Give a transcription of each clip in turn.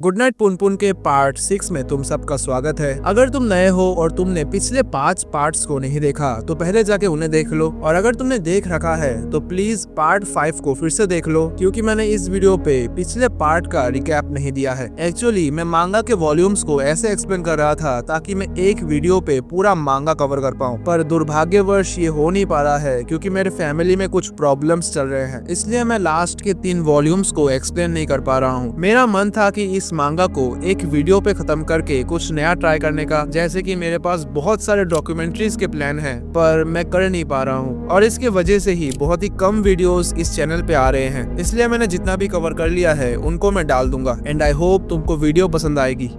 Good night Punpun के part 6 में तुम सबका स्वागत है। अगर तुम नए हो और तुमने पिछले 5 पार्ट्स को नहीं देखा तो पहले जाके उन्हें देख लो, और अगर तुमने देख रखा है तो प्लीज पार्ट 5 को फिर से देख लो, क्योंकि मैंने इस वीडियो पे पिछले पार्ट का रिकैप नहीं दिया है। एक्चुअली मैं मांगा के वॉल्यूम्स को ऐसे एक्सप्लेन कर रहा था ताकि मैं एक वीडियो पे पूरा मांगा कवर कर पाऊँ, पर दुर्भाग्यवश ये हो नहीं पा रहा है क्योंकि मेरे फैमिली में कुछ प्रॉब्लम्स चल रहे हैं, इसलिए मैं लास्ट के 3 वॉल्यूम्स को एक्सप्लेन नहीं कर पा रहा हूँ। मेरा मन था कि इस मांगा को एक वीडियो पे खत्म करके कुछ नया ट्राई करने का, जैसे कि मेरे पास बहुत सारे डॉक्यूमेंट्रीज के प्लान हैं, पर मैं कर नहीं पा रहा हूँ और इसके वजह से ही बहुत ही कम वीडियोस इस चैनल पे आ रहे हैं। इसलिए मैंने जितना भी कवर कर लिया है उनको मैं डाल दूंगा एंड आई होप तुमको वीडियो पसंद आएगी।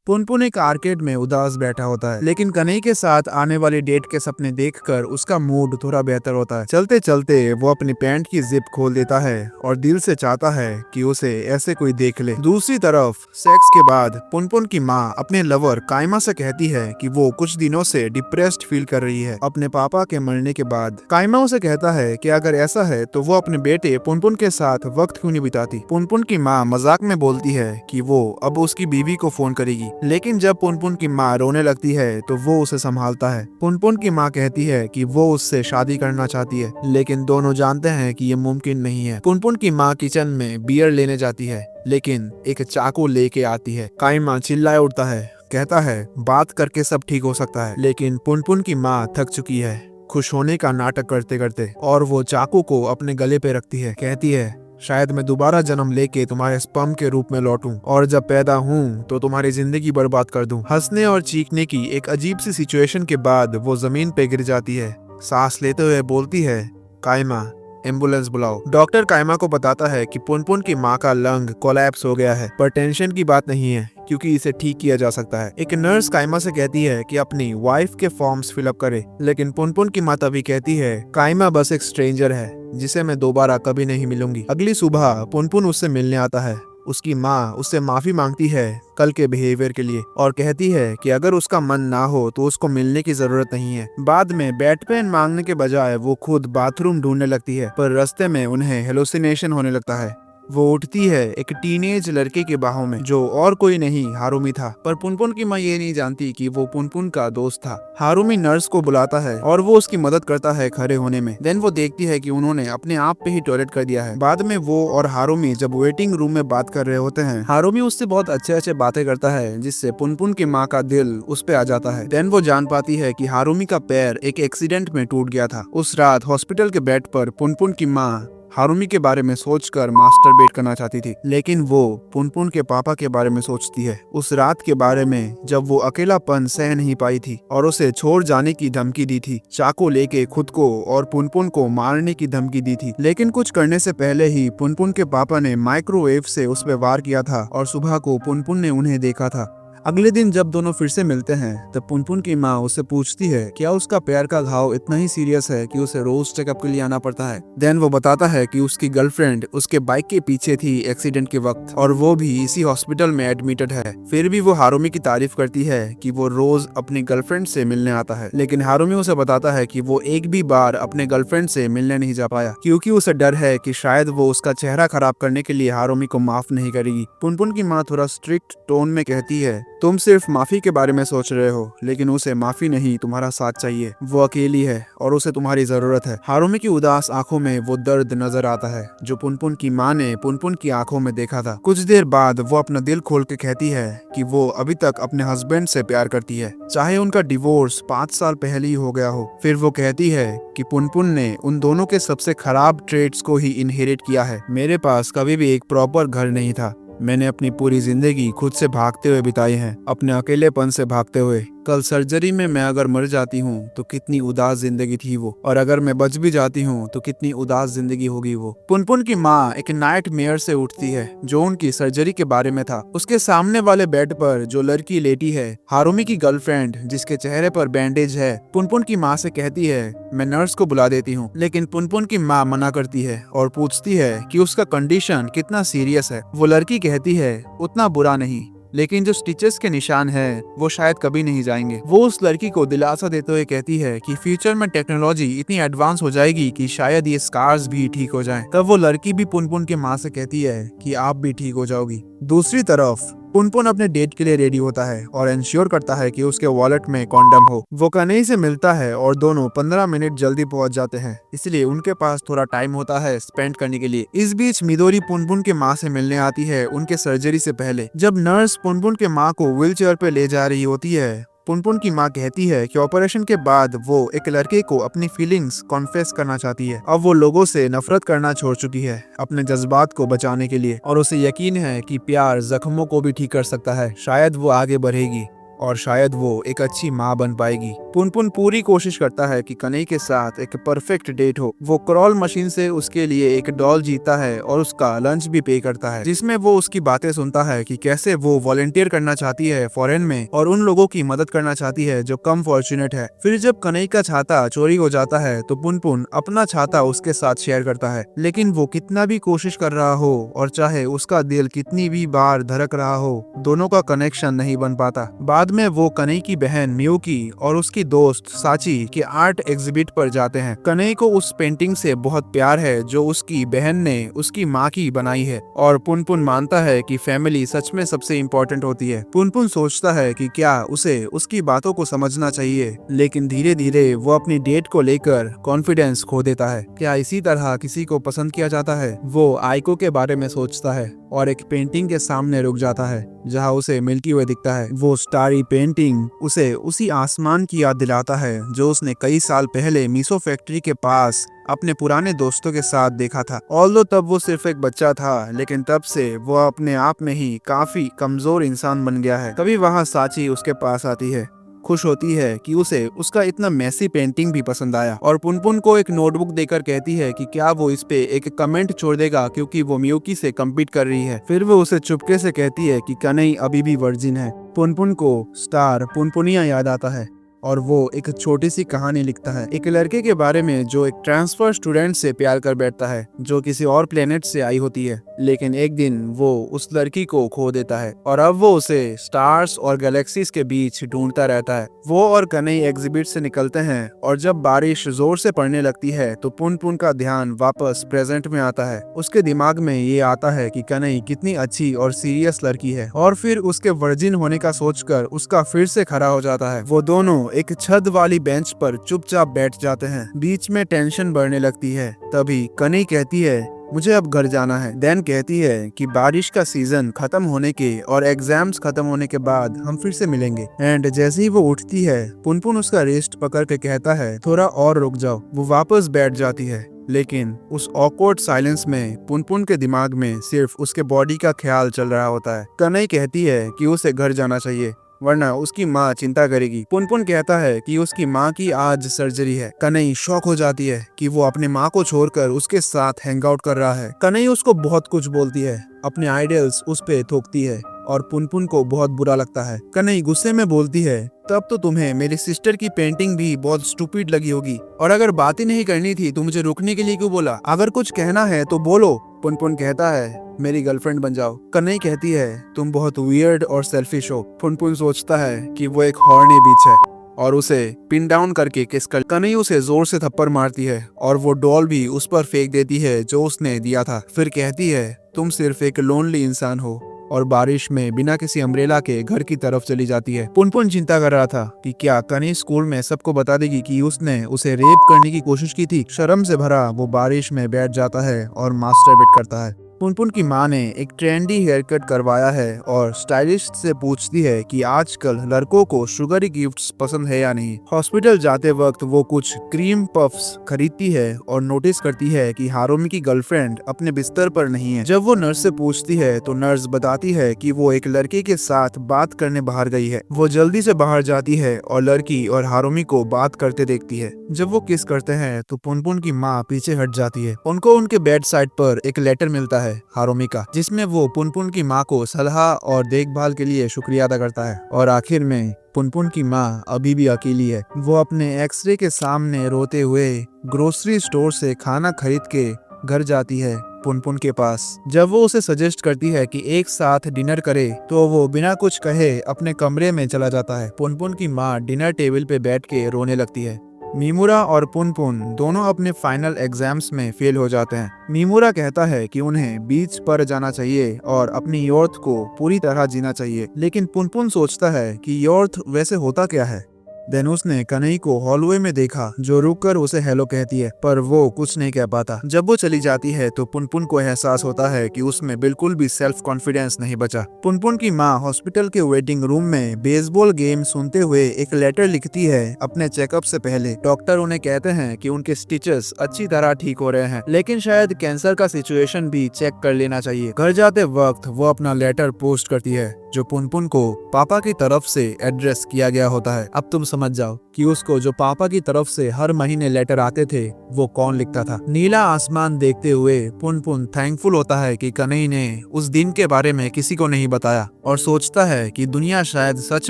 पुनपुन एक आर्केड में उदास बैठा होता है, लेकिन कन्हई के साथ आने वाली डेट के सपने देखकर उसका मूड थोड़ा बेहतर होता है। चलते चलते वो अपनी पैंट की जिप खोल देता है और दिल से चाहता है कि उसे ऐसे कोई देख ले। दूसरी तरफ सेक्स के बाद पुनपुन की माँ अपने लवर कायमा से कहती है कि वो कुछ दिनों से डिप्रेस्ड फील कर रही है अपने पापा के मरने के बाद। कायमा उसे कहता है कि अगर ऐसा है तो वो अपने बेटे पुनपुन के साथ वक्त क्यों नहीं बिताती। पुनपुन की माँ मजाक में बोलती है कि वो अब उसकी बीवी को फोन करेगी, लेकिन जब पुनपुन की माँ रोने लगती है तो वो उसे संभालता है। पुनपुन की माँ कहती है कि वो उससे शादी करना चाहती है, लेकिन दोनों जानते हैं कि ये मुमकिन नहीं है। पुनपुन की माँ किचन में बियर लेने जाती है, लेकिन एक चाकू लेके आती है। कायमा चिल्लाए उठता है, कहता है बात करके सब ठीक हो सकता है, लेकिन पुनपुन की माँ थक चुकी है खुश होने का नाटक करते करते, और वो चाकू को अपने गले पे रखती है। कहती है शायद मैं दोबारा जन्म लेके तुम्हारे स्पर्म के रूप में लौटूं और जब पैदा हूँ तो तुम्हारी जिंदगी बर्बाद कर दूं। हंसने और चीखने की एक अजीब सी सिचुएशन के बाद वो जमीन पे गिर जाती है। सांस लेते हुए बोलती है, कायमा एम्बुलेंस बुलाओ। डॉक्टर कायमा को बताता है कि पुनपुन की माँ का लंग कोलैप्स हो गया है, पर टेंशन की बात नहीं है क्योंकि इसे ठीक किया जा सकता है। एक नर्स कायमा से कहती है कि अपनी वाइफ के फॉर्म्स फिलअप करे, लेकिन पुनपुन की माँ तभी कहती है कायमा बस एक स्ट्रेंजर है जिसे मैं दोबारा कभी नहीं मिलूंगी। अगली सुबह पुनपुन उससे मिलने आता है। उसकी माँ उससे माफी मांगती है कल के बिहेवियर के लिए और कहती है कि अगर उसका मन ना हो तो उसको मिलने की जरूरत नहीं है। बाद में बेड पेन मांगने के बजाय वो खुद बाथरूम ढूंढने लगती है, पर रास्ते में उन्हें हेलुसिनेशन होने लगता है। वो उठती है एक टीनेज लड़के के बाहों में, जो और कोई नहीं हारुमी था, पर पुनपुन की माँ ये नहीं जानती कि वो पुनपुन का दोस्त था। हारुमी नर्स को बुलाता है और वो उसकी मदद करता है खड़े होने में। देन वो देखती है कि उन्होंने अपने आप पे ही टॉयलेट कर दिया है। बाद में वो और हारुमी जब वेटिंग रूम में बात कर रहे होते हैं, हारुमी उससे बहुत अच्छे बातें करता है, जिससे पुनपुन की माँ का दिल उस पे आ जाता है। देन वो जान पाती है कि हारुमी का पैर एक एक्सीडेंट में टूट गया था। उस रात हॉस्पिटल के बेड पर पुनपुन की माँ हारुमी के बारे में सोचकर मास्टरबेट करना चाहती थी, लेकिन वो पुनपुन के पापा के बारे में सोचती है। उस रात के बारे में जब वो अकेलापन सह नहीं पाई थी और उसे छोड़ जाने की धमकी दी थी, चाकू लेके खुद को और पुनपुन को मारने की धमकी दी थी। लेकिन कुछ करने से पहले ही पुनपुन के पापा ने माइक्रोवेव से उस पर वार किया था और सुबह को पुनपुन ने उन्हें देखा था। अगले दिन जब दोनों फिर से मिलते हैं तब पुनपुन की माँ उससे पूछती है क्या उसका पैर का घाव इतना ही सीरियस है कि उसे रोज चेकअप के लिए आना पड़ता है। देन वो बताता है कि उसकी गर्लफ्रेंड उसके बाइक के पीछे थी एक्सीडेंट के वक्त, और वो भी इसी हॉस्पिटल में एडमिटेड है। फिर भी वो हारुमी की तारीफ करती है कि वो रोज अपनी गर्लफ्रेंड से मिलने आता है, लेकिन हारुमी उसे बताता है कि वो एक भी बार अपने गर्लफ्रेंड से मिलने नहीं जा पाया क्योंकि उसे डर है कि शायद वो उसका चेहरा खराब करने के लिए हारुमी को माफ नहीं करेगी। पुनपुन की माँ थोड़ा स्ट्रिक्ट टोन में कहती है तुम सिर्फ माफी के बारे में सोच रहे हो, लेकिन उसे माफी नहीं तुम्हारा साथ चाहिए। वो अकेली है और उसे तुम्हारी जरूरत है। हारुमी की उदास आंखों में वो दर्द नजर आता है जो पुनपुन की माँ ने पुनपुन की आंखों में देखा था। कुछ देर बाद वो अपना दिल खोल के कहती है कि वो अभी तक अपने हस्बैंड से प्यार करती है, चाहे उनका डिवोर्स 5 साल पहले ही हो गया हो। फिर वो कहती है कि पुनपुन ने उन दोनों के सबसे खराब ट्रेड्स को ही इनहेरिट किया है। मेरे पास कभी भी एक प्रॉपर घर नहीं था, मैंने अपनी पूरी जिंदगी खुद से भागते हुए बिताई है, अपने अकेलेपन से भागते हुए। कल सर्जरी में मैं अगर मर जाती हूँ तो कितनी उदास जिंदगी थी वो, और अगर मैं बच भी जाती हूँ तो कितनी उदास जिंदगी होगी वो। पुनपुन की माँ एक नाइट मेयर से उठती है जो उनकी सर्जरी के बारे में था। उसके सामने वाले बेड पर जो लड़की लेटी है हारुमी की गर्लफ्रेंड, जिसके चेहरे पर बैंडेज है, पुनपुन की माँ से कहती है मैं नर्स को बुला देती हूँ, लेकिन पुनपुन की माँ मना करती है और पूछती है कि उसका कंडीशन कितना सीरियस है। वो लड़की कहती है उतना बुरा नहीं, लेकिन जो स्टिचेस के निशान हैं वो शायद कभी नहीं जाएंगे। वो उस लड़की को दिलासा देते हुए कहती है कि फ्यूचर में टेक्नोलॉजी इतनी एडवांस हो जाएगी कि शायद ये स्कार्स भी ठीक हो जाएं। तब वो लड़की भी पुनपुन के माँ से कहती है कि आप भी ठीक हो जाओगी। दूसरी तरफ पुनपुन अपने डेट के लिए रेडी होता है और इंश्योर करता है कि उसके वॉलेट में कॉन्डम हो। वो कन्हई से मिलता है और दोनों 15 मिनट जल्दी पहुंच जाते हैं, इसलिए उनके पास थोड़ा टाइम होता है स्पेंड करने के लिए। इस बीच मिदोरी पुनपुन के माँ से मिलने आती है उनके सर्जरी से पहले। जब नर्स पुनपुन के माँ को व्हील चेयर पे ले जा रही होती है, पुनपुन की माँ कहती है कि ऑपरेशन के बाद वो एक लड़के को अपनी फीलिंग्स कॉन्फेस करना चाहती है। अब वो लोगों से नफरत करना छोड़ चुकी है अपने जज्बात को बचाने के लिए, और उसे यकीन है कि प्यार जख्मों को भी ठीक कर सकता है। शायद वो आगे बढ़ेगी और शायद वो एक अच्छी माँ बन पाएगी। पुनपुन पूरी कोशिश करता है कि कन्हई के साथ एक परफेक्ट डेट हो। वो क्रॉल मशीन से उसके लिए एक डॉल जीता है और उसका लंच भी पे करता है, जिसमें वो उसकी बातें सुनता है कि कैसे वो वॉलंटियर करना चाहती है फॉरेन में और उन लोगों की मदद करना चाहती है जो कम फॉर्चुनेट है। फिर जब कन्हई का छाता चोरी हो जाता है तो पुनपुन अपना छाता उसके साथ शेयर करता है, लेकिन वो कितना भी कोशिश कर रहा हो और चाहे उसका दिल कितनी भी बार धड़क रहा हो, दोनों का कनेक्शन नहीं बन पाता। बाद में वो कन्हई की बहन मियुकी और उसकी दोस्त साची के आर्ट एग्जिबिट पर जाते हैं। कन्हई को उस पेंटिंग से बहुत प्यार है जो उसकी बहन ने उसकी माँ की बनाई है, और पुनपुन मानता है कि फैमिली सच में सबसे इम्पोर्टेंट होती है। पुनपुन सोचता है कि क्या उसे उसकी बातों को समझना चाहिए, लेकिन धीरे धीरे वो अपनी डेट को लेकर कॉन्फिडेंस खो देता है। क्या इसी तरह किसी को पसंद किया जाता है? वो आइको के बारे में सोचता है और एक पेंटिंग के सामने रुक जाता है जहाँ उसे मिल्की वे दिखता है। वो स्टारी पेंटिंग उसे उसी आसमान की याद दिलाता है जो उसने कई साल पहले मीसो फैक्ट्री के पास अपने पुराने दोस्तों के साथ देखा था। ऑल्दो तब वो सिर्फ एक बच्चा था, लेकिन तब से वो अपने आप में ही काफी कमजोर इंसान बन गया है। तभी वहाँ साची उसके पास आती है, खुश होती है कि उसे उसका इतना मैसी पेंटिंग भी पसंद आया, और पुनपुन को एक नोटबुक देकर कहती है कि क्या वो इस पे एक कमेंट छोड़ देगा क्योंकि वो मियुकी से कम्पीट कर रही है। फिर वो उसे चुपके से कहती है कि कन्हई अभी भी वर्जिन है। पुनपुन को स्टार पुनपुनिया याद आता है और वो एक छोटी सी कहानी लिखता है एक लड़के के बारे में जो एक ट्रांसफर स्टूडेंट से प्यार कर बैठता है जो किसी और प्लेनेट से आई होती है, लेकिन एक दिन वो उस लड़की को खो देता है और अब वो उसे स्टार्स और गैलेक्सीज के बीच ढूंढता रहता है। वो और कन्हई एग्जिबिट से निकलते हैं और जब बारिश जोर से पड़ने लगती है तो पुनपुन का ध्यान वापस प्रेजेंट में आता है। उसके दिमाग में ये आता है कि कन्हई कितनी अच्छी और सीरियस लड़की है, और फिर उसके वर्जिन होने का सोचकर उसका फिर से खड़ा हो जाता है। वो दोनों एक छत वाली बेंच पर चुपचाप बैठ जाते हैं। बीच में टेंशन बढ़ने लगती है। तभी कन्हई कहती है मुझे अब घर जाना है। देन कहती है कि बारिश का सीजन खत्म होने के और एग्जाम्स खत्म होने के बाद हम फिर से मिलेंगे। एंड जैसे ही वो उठती है पुनपुन उसका रिस्ट पकड़ के कहता है थोड़ा और रुक जाओ। वो वापस बैठ जाती है, लेकिन उस ऑकवर्ड साइलेंस में पुनपुन के दिमाग में सिर्फ उसके बॉडी का ख्याल चल रहा होता है। कन्हई कहती है कि उसे घर जाना चाहिए वरना उसकी माँ चिंता करेगी। पुनपुन कहता है कि उसकी माँ की आज सर्जरी है। कन्हई शॉक हो जाती है कि वो अपने माँ को छोड़कर उसके साथ हैंग आउट कर रहा है। कन्हई उसको बहुत कुछ बोलती है, अपने आइडियल्स उस पे थोपती है और पुनपुन को बहुत बुरा लगता है। कन्हई गुस्से में बोलती है तब तो तुम्हें मेरी सिस्टर की पेंटिंग भी बहुत स्टूपिड लगी होगी, और अगर बात ही नहीं करनी थी तो मुझे रुकने के लिए क्यों बोला? अगर कुछ कहना है तो बोलो। पुनपुन कहता है मेरी गर्लफ्रेंड बन जाओ। कन्हई कहती है तुम बहुत वियर्ड और सेल्फिश हो। पुनपुन सोचता है कि वो एक हॉर्नी बीच है और उसे पिन डाउन करके किस कर। कन्हई उसे जोर से थप्पड़ मारती है और वो डॉल भी उस पर फेंक देती है जो उसने दिया था। फिर कहती है तुम सिर्फ एक लोनली इंसान हो, और बारिश में बिना किसी अम्ब्रेला के घर की तरफ चली जाती है। पुनपुन चिंता कर रहा था कि क्या कन्हई स्कूल में सबको बता देगी कि उसने उसे रेप करने की कोशिश की थी। शर्म से भरा वो बारिश में बैठ जाता है और मास्टरबेट करता है। पुनपुन की माँ ने एक ट्रेंडी हेयर कट करवाया है और स्टाइलिस्ट से पूछती है कि आजकल लड़कों को शुगरी गिफ्ट्स पसंद है या नहीं। हॉस्पिटल जाते वक्त वो कुछ क्रीम पफ्स खरीदती है और नोटिस करती है कि हारुमी की गर्लफ्रेंड अपने बिस्तर पर नहीं है। जब वो नर्स से पूछती है तो नर्स बताती है कि वो एक लड़के के साथ बात करने बाहर गई है। वो जल्दी से बाहर जाती है और लड़की और हारुमी को बात करते देखती है। जब वो किस करते हैं तो पुनपुन की माँ पीछे हट जाती है। उनको उनके बेड साइड पर एक लेटर मिलता है हारुमी का, जिसमें वो पुनपुन की माँ को सलाह और देखभाल के लिए शुक्रिया अदा करता है। और आखिर में पुनपुन की माँ अभी भी अकेली है। वो अपने एक्सरे के सामने रोते हुए ग्रोसरी स्टोर से खाना खरीद के घर जाती है पुनपुन के पास। जब वो उसे सजेस्ट करती है कि एक साथ डिनर करे तो वो बिना कुछ कहे अपने कमरे में चला जाता है। पुनपुन की माँ डिनर टेबल पे बैठ के रोने लगती है। मीमुरा और पुनपुन दोनों अपने फाइनल एग्जाम्स में फेल हो जाते हैं। मीमुरा कहता है कि उन्हें बीच पर जाना चाहिए और अपनी यौर्थ को पूरी तरह जीना चाहिए, लेकिन पुनपुन सोचता है कि यौर्थ वैसे होता क्या है। देन उसने कनई को हॉलवे में देखा जो रुककर उसे हेलो कहती है, पर वो कुछ नहीं कह पाता। जब वो चली जाती है तो पुनपुन को एहसास होता है कि उसमें बिल्कुल भी सेल्फ कॉन्फिडेंस नहीं बचा। पुनपुन की माँ हॉस्पिटल के वेटिंग रूम में बेसबॉल गेम सुनते हुए एक लेटर लिखती है अपने चेकअप से पहले। डॉक्टर उन्हें कहते हैं कि उनके स्टिचेस अच्छी तरह ठीक हो रहे हैं, लेकिन शायद कैंसर का सिचुएशन भी चेक कर लेना चाहिए। घर जाते वक्त वो अपना लेटर पोस्ट करती है जो पुनपुन को पापा की तरफ से एड्रेस किया गया होता है। अब तुम समझ जाओ कि उसको जो पापा की तरफ से हर महीने लेटर आते थे वो कौन लिखता था। नीला आसमान देखते हुए पुनपुन थैंकफुल होता है कि कन्हई ने उस दिन के बारे में किसी को नहीं बताया और सोचता है कि दुनिया शायद सच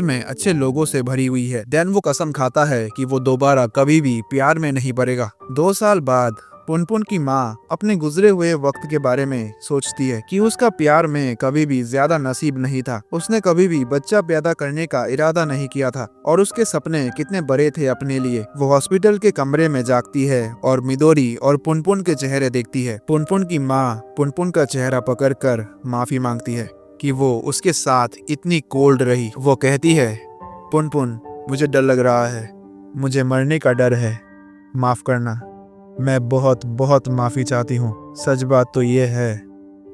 में अच्छे लोगों से भरी हुई है। देन वो कसम खाता है कि वो दोबारा कभी भी प्यार में नहीं पड़ेगा। 2 साल बाद पुनपुन की माँ अपने गुजरे हुए वक्त के बारे में सोचती है कि उसका प्यार में कभी भी ज्यादा नसीब नहीं था। उसने कभी भी बच्चा पैदा करने का इरादा नहीं किया था और उसके सपने कितने बड़े थे अपने लिए। वो हॉस्पिटल के कमरे में जागती है और मिदोरी और पुनपुन के चेहरे देखती है। पुनपुन की माँ पुनपुन का चेहरा पकड़कर माफी मांगती है कि वो उसके साथ इतनी कोल्ड रही। वो कहती है, पुनपुन मुझे डर लग रहा है, मुझे मरने का डर है, माफ करना, मैं बहुत बहुत माफ़ी चाहती हूँ। सच बात तो ये है,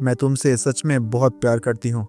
मैं तुमसे सच में बहुत प्यार करती हूँ,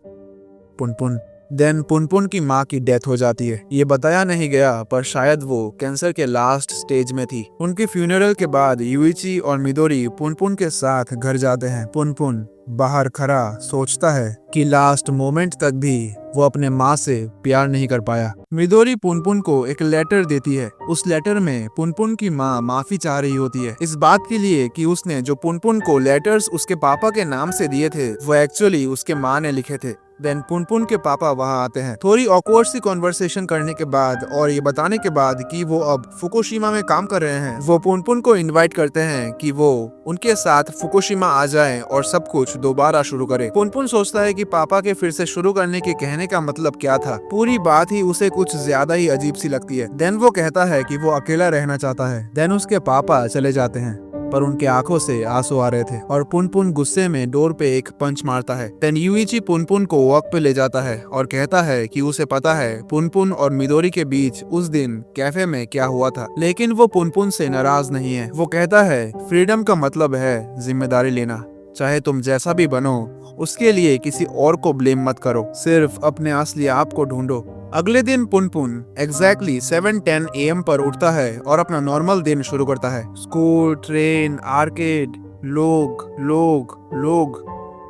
पुनपुन। देन पुनपुन की माँ की डेथ हो जाती है। ये बताया नहीं गया पर शायद वो कैंसर के लास्ट स्टेज में थी। उनके फ्यूनरल के बाद यूइची और मिदोरी पुनपुन के साथ घर जाते हैं। पुनपुन बाहर खड़ा सोचता है कि लास्ट मोमेंट तक भी वो अपने माँ से प्यार नहीं कर पाया। मिदोरी पुनपुन को एक लेटर देती है। उस लेटर में पुनपुन की माँ माफी चाह रही होती है इस बात के लिए कि उसने जो पुनपुन को लेटर्स उसके पापा के नाम से दिए थे वो एक्चुअली उसके माँ ने लिखे थे। देन पुनपुन के पापा वहाँ आते हैं। थोड़ी ऑकवर्ड सी कॉन्वर्सेशन करने के बाद और ये बताने के बाद कि वो अब फुकुशिमा में काम कर रहे हैं, वो पुनपुन को इनवाइट करते हैं कि वो उनके साथ फुकुशिमा आ जाए और सब कुछ दोबारा शुरू करे। पुनपुन सोचता है कि पापा के फिर से शुरू करने के कहने का मतलब क्या था। पूरी बात ही उसे कुछ ज्यादा ही अजीब सी लगती है। देन वो कहता है कि वो अकेला रहना चाहता है। देन उसके पापा चले जाते हैं पर उनके आंखों से आंसू आ रहे थे और पुनपुन गुस्से में डोर पे एक पंच मारता है। देन यूइची पुनपुन को वॉक पे ले जाता है और कहता है कि उसे पता है पुनपुन और मिदोरी के बीच उस दिन कैफे में क्या हुआ था, लेकिन वो पुनपुन से नाराज नहीं है। वो कहता है फ्रीडम का मतलब है जिम्मेदारी लेना, चाहे तुम जैसा भी बनो उसके लिए किसी और को ब्लेम मत करो, सिर्फ अपने असली आप को ढूंढो। अगले दिन पुनपुन एग्जैक्टली 7:10 AM पर उठता है और अपना नॉर्मल दिन शुरू करता है। स्कूल, ट्रेन, आर्केड, लोग लोग लोग,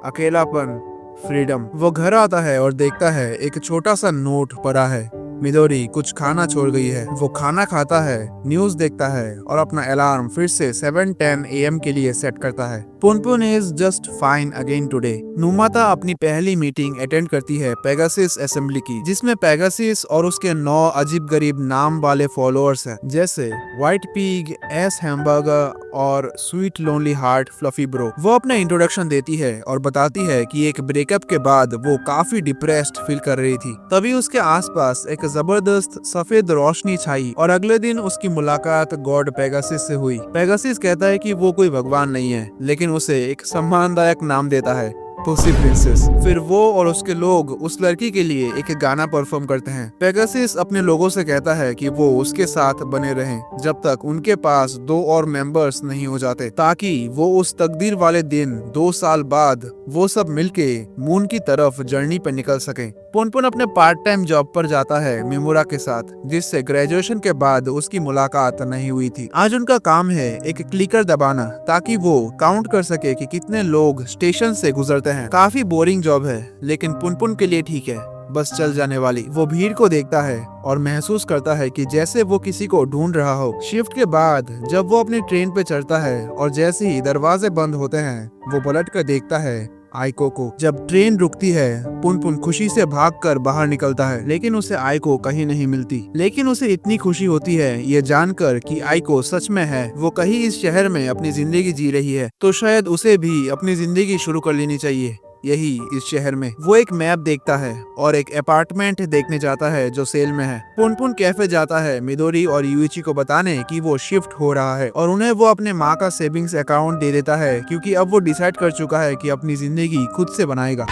अकेलापन, फ्रीडम। वो घर आता है और देखता है एक छोटा सा नोट पड़ा है। मिदोरी कुछ खाना छोड़ गई है। वो खाना खाता है, न्यूज देखता है और अपना अलार्म फिर से 7:10 AM के लिए सेट करता है। Punpun is just fine again today. Numata अपनी पहली मीटिंग अटेंड करती है पेगासिस असेंबली की, जिसमें पेगासिस और उसके 9 अजीब गरीब नाम वाले फॉलोअर्स हैं, जैसे व्हाइट पिग, एस हैमबर्गर और sweet lonely heart fluffy bro. वो अपना इंट्रोडक्शन देती है और बताती है कि एक ब्रेकअप के बाद वो काफी डिप्रेस्ड फील कर रही थी। तभी उसके आसपास एक जबरदस्त सफेद रोशनी छाई और अगले दिन उसकी मुलाकात गॉड पेगासिस से हुई। पेगासिस कहता है कि वो कोई भगवान नहीं है, लेकिन उसे एक सम्मानदायक नाम देता है, पुसी प्रिंसेस। फिर वो और उसके लोग उस लड़की के लिए एक गाना परफॉर्म करते हैं। पेगासिस अपने लोगों से कहता है कि वो उसके साथ बने रहें जब तक उनके पास 2 और मेंबर्स नहीं हो जाते, ताकि वो उस तकदीर वाले दिन 2 साल बाद वो सब मिलके मून की तरफ जर्नी पे निकल सके। पुनपुन अपने पार्ट टाइम जॉब पर जाता है मिमुरा के साथ, जिससे ग्रेजुएशन के बाद उसकी मुलाकात नहीं हुई थी। आज उनका काम है एक क्लिकर दबाना ताकि वो काउंट कर सके कि कितने लोग स्टेशन से गुजरते हैं। काफी बोरिंग जॉब है, लेकिन पुनपुन के लिए ठीक है, बस चल जाने वाली। वो भीड़ को देखता है और महसूस करता है कि जैसे वो किसी को ढूंढ रहा हो। शिफ्ट के बाद जब वो अपनी ट्रेन पे चढ़ता है और जैसे ही दरवाजे बंद होते हैं वो पलट कर देखता है आइको को। जब ट्रेन रुकती है, पुनपुन खुशी से भागकर बाहर निकलता है, लेकिन उसे आइको कहीं नहीं मिलती। लेकिन उसे इतनी खुशी होती है ये जानकर कि आइको सच में है, वो कहीं इस शहर में अपनी जिंदगी जी रही है, तो शायद उसे भी अपनी जिंदगी शुरू कर लेनी चाहिए यही इस शहर में। वो एक मैप देखता है और एक अपार्टमेंट देखने जाता है जो सेल में है। पुनपुन कैफे जाता है मिदोरी और यूइची को बताने कि वो शिफ्ट हो रहा है, और उन्हें वो अपने माँ का सेविंग्स अकाउंट दे देता है, क्योंकि अब वो डिसाइड कर चुका है कि अपनी जिंदगी खुद से बनाएगा।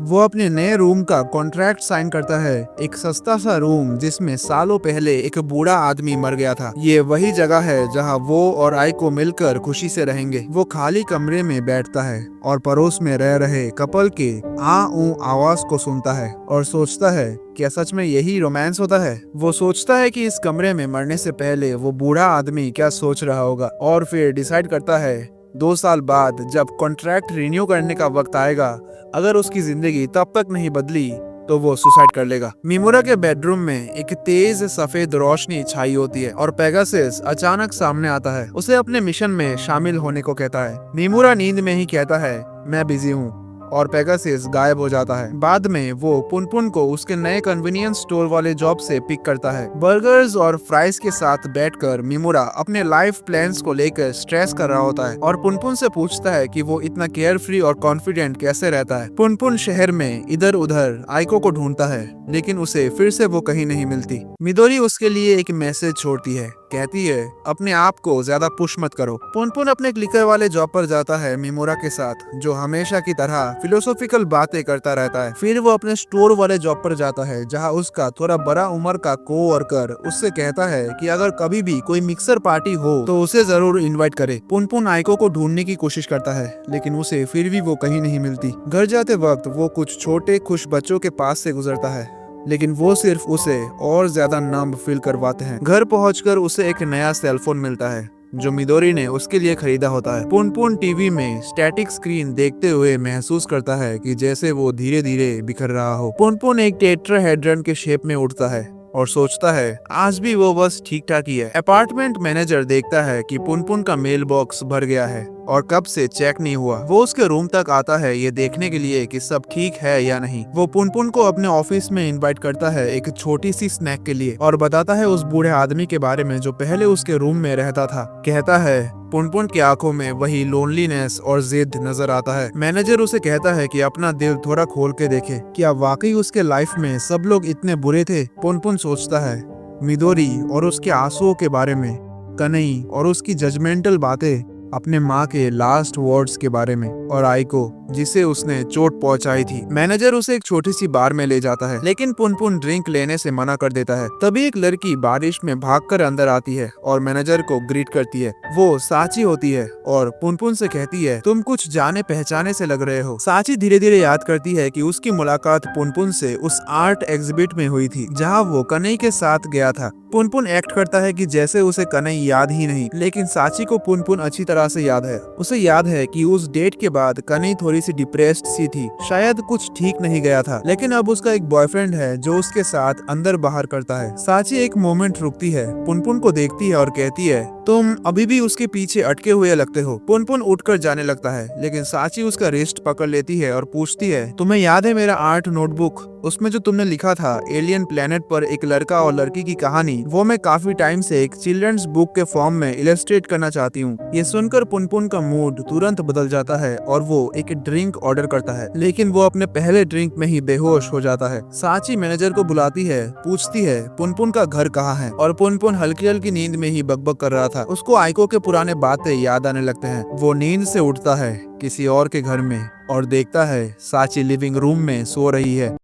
वो अपने नए रूम का कॉन्ट्रैक्ट साइन करता है, एक सस्ता सा रूम जिसमें सालों पहले एक बूढ़ा आदमी मर गया था। ये वही जगह है जहां वो और आइको मिलकर खुशी से रहेंगे। वो खाली कमरे में बैठता है और पड़ोस में रह रहे कपल के आ ऊ आवाज को सुनता है और सोचता है, क्या सच में यही रोमांस होता है? वो सोचता है कि इस कमरे में मरने से पहले वो बूढ़ा आदमी क्या सोच रहा होगा, और फिर डिसाइड करता है 2 साल बाद जब कॉन्ट्रैक्ट रिन्यू करने का वक्त आएगा, अगर उसकी जिंदगी तब तक नहीं बदली तो वो सुसाइड कर लेगा। मिमोरा के बेडरूम में एक तेज सफेद रोशनी छाई होती है और पेगासस अचानक सामने आता है। उसे अपने मिशन में शामिल होने को कहता है। मिमोरा नींद में ही कहता है, मैं बिजी हूँ, और पेगासस गायब हो जाता है। बाद में वो पुनपुन को उसके नए कन्वीनियंस स्टोर वाले जॉब से पिक करता है। बर्गर्स और फ्राइज के साथ बैठकर मिमुरा अपने लाइफ प्लान्स को लेकर स्ट्रेस कर रहा होता है और पुनपुन से पूछता है कि वो इतना केयर फ्री और कॉन्फिडेंट कैसे रहता है। पुनपुन शहर में इधर उधर आइको को ढूंढता है, लेकिन उसे फिर से वो कहीं नहीं मिलती। मिदोरी उसके लिए एक मैसेज छोड़ती है, कहती है, अपने आप को ज्यादा पुश मत करो। पुनपुन अपने क्लिकर वाले जॉब पर जाता है मिमोरा के साथ, जो हमेशा की तरह फिलोसॉफिकल बातें करता रहता है। फिर वो अपने स्टोर वाले जॉब पर जाता है, जहां उसका थोड़ा बड़ा उम्र का कोवर्कर उससे कहता है कि अगर कभी भी कोई मिक्सर पार्टी हो तो उसे जरूर इनवाइट करे। पुनपुन आइको को ढूंढने की कोशिश करता है, लेकिन उसे फिर भी वो कहीं नहीं मिलती। घर जाते वक्त वो कुछ छोटे खुश बच्चों के पास से गुजरता है, लेकिन वो सिर्फ उसे और ज्यादा नंब फील करवाते हैं। घर पहुंचकर उसे एक नया सेलफोन मिलता है जो मिदोरी ने उसके लिए खरीदा होता है। पुनपुन टीवी में स्टैटिक स्क्रीन देखते हुए महसूस करता है कि जैसे वो धीरे धीरे बिखर रहा हो। पुनपुन एक टेट्राहेड्रन के शेप में उठता है और सोचता है आज भी वो बस ठीक ठाक ही है। अपार्टमेंट मैनेजर देखता है कि पुनपुन का मेल बॉक्स भर गया है और कब से चेक नहीं हुआ। वो उसके रूम तक आता है ये देखने के लिए कि सब ठीक है या नहीं। वो पुनपुन को अपने ऑफिस में इनवाइट करता है एक छोटी सी स्नैक के लिए और बताता है उस बूढ़े आदमी के बारे में जो पहले उसके रूम में रहता था। कहता है पुनपुन की आंखों में वही लोनलीनेस और जिद नजर आता है। मैनेजर उसे कहता है कि अपना दिल थोड़ा खोल के देखे, क्या वाकई उसके लाइफ में सब लोग इतने बुरे थे? पुनपुन सोचता है मिदोरी और उसके आंसुओं के बारे में, कनई और उसकी जजमेंटल बातें, अपने माँ के लास्ट वर्ड्स के बारे में, और आइको जिसे उसने चोट पहुंचाई थी। मैनेजर उसे एक छोटी सी बार में ले जाता है, लेकिन पुनपुन ड्रिंक लेने से मना कर देता है। तभी एक लड़की बारिश में भागकर अंदर आती है और मैनेजर को ग्रीट करती है। वो साची होती है और पुनपुन से कहती है, तुम कुछ जाने पहचाने से लग रहे हो। साची धीरे धीरे याद करती है कि उसकी मुलाकात पुनपुन से उस आर्ट एग्जिबिट में हुई थी जहाँ वो कनई के साथ गया था। पुनपुन एक्ट करता है कि जैसे उसे कनई याद ही नहीं, लेकिन साची को पुनपुन अच्छी तरह से याद है। उसे याद है कि उस डेट के बाद कनई थोड़ी सी डिप्रेस्ड सी थी, शायद कुछ ठीक नहीं गया था, लेकिन अब उसका एक बॉयफ्रेंड है जो उसके साथ अंदर बाहर करता है। साची एक मोमेंट रुकती है, पुनपुन को देखती है और कहती है, तुम अभी भी उसके पीछे अटके हुए लगते हो। पुनपुन उठकर जाने लगता है, लेकिन साची उसका रिस्ट पकड़ लेती है और पूछती है, तुम्हें याद है मेरा आर्ट नोटबुक, उसमें जो तुमने लिखा था एलियन प्लेनेट पर एक लड़का और लड़की की कहानी, वो मैं काफी टाइम से एक चिल्ड्रंस बुक के फॉर्म में इलस्ट्रेट करना चाहती हूँ। ये सुनकर पुनपुन का मूड तुरंत बदल जाता है और वो एक ड्रिंक ऑर्डर करता है, लेकिन वो अपने पहले ड्रिंक में ही बेहोश हो जाता है। साची मैनेजर को बुलाती है, पूछती है पुनपुन का घर कहाँ है, और पुनपुन हल्की हल्की नींद में ही बकबक कर रहा था। उसको आइको के पुराने बातें याद आने लगते हैं। वो नींद से उठता है किसी और के घर में और देखता है साची लिविंग रूम में सो रही है।